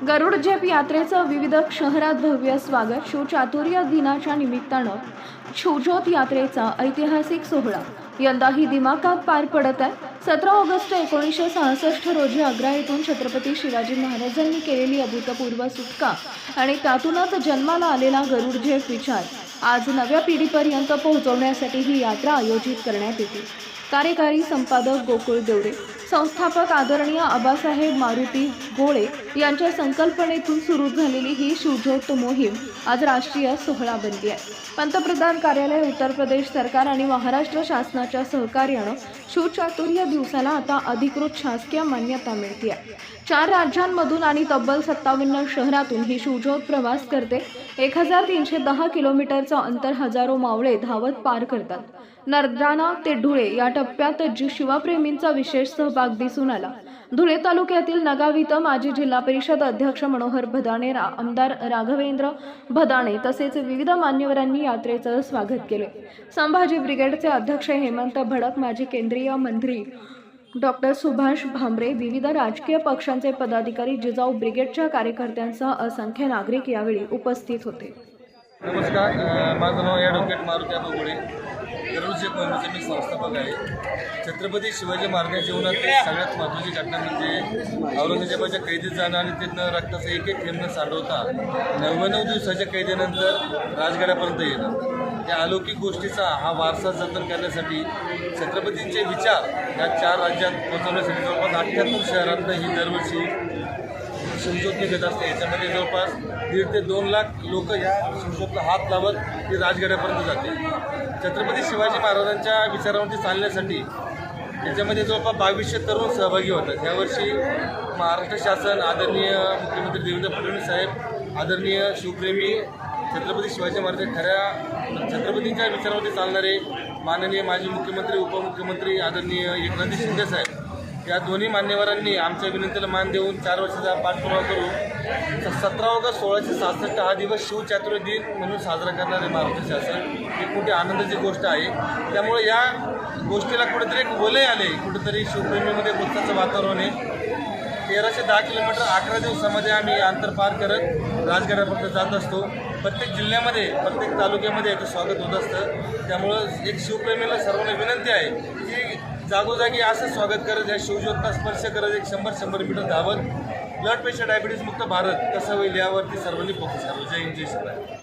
गरुड झेप यात्रेचं विविध शहरात भव्य स्वागत. शिवचातुर्य दिनाच्या निमित्तानं शिवज्योत यात्रेचा ऐतिहासिक सोहळा यंदाही दिमाखात पार पडत आहे. 17 ऑगस्ट 1966 रोजी आग्रा येथून छत्रपती शिवाजी महाराजांनी केलेली अभूतपूर्व सुटका आणि त्यातूनच जन्माला आलेला गरुड झेप विचार आज नव्या पिढीपर्यंत पोहोचवण्यासाठी ही यात्रा आयोजित करण्यात येते. कार्यकारी संपादक गोकुळ देवरे, संस्थापक आदरणीय आबासाहेब मारुती गोळे यांच्या संकल्पनेतून सुरू झालेली ही शिवज्योत मोहीम आज राष्ट्रीय सोहळा बनली आहे. पंतप्रधान कार्यालय, उत्तर प्रदेश सरकार आणि महाराष्ट्र शासनाच्या सहकार्यानं शिवचातुर्य दिवसाला आता अधिकृत शासकीय मान्यता मिळते आहे. 4 राज्यांमधून आणि तब्बल 57 शहरातून ही शिवज्योत प्रवास करते. 1310 किलोमीटरचं अंतर हजारो मावळे धावत पार करतात. नरदाना ते धुळे या टप्प्यात शिवप्रेमींचा विशेष सहभाग दिसून आला. धुळे तालुक्यातील नगाव इथं माजी जिल्हा परिषद अध्यक्ष मनोहर भदाणे, आमदार राघवेंद्र भदाणे तसेच विविध मान्यवरांनी यात्रेचं स्वागत केले. संभाजी ब्रिगेडचे अध्यक्ष हेमंत भडक, माजी केंद्रीय मंत्री डॉक्टर सुभाष भामरे, विविध राजकीय पक्षांचे पदाधिकारी, जिजाऊ ब्रिगेडच्या कार्यकर्त्यांसह असंख्य नागरिक यावेळी उपस्थित होते. नमस्कार, माझं नाव ॲडव्होकेट मारुती गोळे. गरुड झेप मोहिमेचे मी संस्थापक आहे. छत्रपती शिवाजी महाराजांच्या जीवनातील सगळ्यात महत्त्वाची घटना म्हणजे औरंगजेबाच्या कैदेत जाणं आणि तिथनं रक्ताचं एक थेंब न सांडवता 99 दिवसाच्या कैदेनंतर राजगडापर्यंत येणं. त्या अलौकिक गोष्टीचा हा वारसा जतन करण्यासाठी छत्रपतींचे विचार या 4 राज्यात पोहोचवण्यासाठी जवळपास 78 शहरातनं ही दरवर्षी शिवज्योत निघत असते. याच्यामध्ये जवळपास 1.5 ते 2 लाख लोक या शिवज्योतला हात लावत ती राजगडापर्यंत जाते. छत्रपती शिवाजी महाराजांच्या विचारावरती चालण्यासाठी याच्यामध्ये जवळपास 2200 तरुण सहभागी होतात. यावर्षी महाराष्ट्र शासन, आदरणीय मुख्यमंत्री देवेंद्र फडणवीस साहेब, आदरणीय शिवप्रेमी छत्रपती शिवाजी महाराज खऱ्या छत्रपतींच्या विचारावरती चालणारे माननीय माजी मुख्यमंत्री, उपमुख्यमंत्री आदरणीय एकनाथ शिंदे साहेब या दोन्ही मान्यवरांनी आमच्या विनंतीला मान देऊन 4 वर्षाचा पाठपुरावा करून 17 ऑगस्ट 1666 हा दिवस शिवचातुर्य दिन म्हणून साजरा करणारे महाराष्ट्र शासन ही मोठी आनंदाची गोष्ट आहे. त्यामुळे या गोष्टीला कुठेतरी एक वलय आले, कुठेतरी शिवप्रेमीमध्ये उत्साहाचं वातावरण आहे. 1310 किलोमीटर 11 दिवसामध्ये आम्ही अंतर पार करत राजगडापर्यंत जात असतो. प्रत्येक जिल्ह्यामध्ये, प्रत्येक तालुक्यामध्ये याचं स्वागत होत असतं. त्यामुळं एक शिवप्रेमीला सर्वांना विनंती आहे की जागोजागी असं स्वागत करत, या शिवज्योतला स्पर्श करत एक 100 मीटर धावत ब्लड प्रेशर, डायबिटीज मुक्त भारत कसं होईल यावरती सर्वांनी फोकस करावं. जय हिंद, जय शिवराय.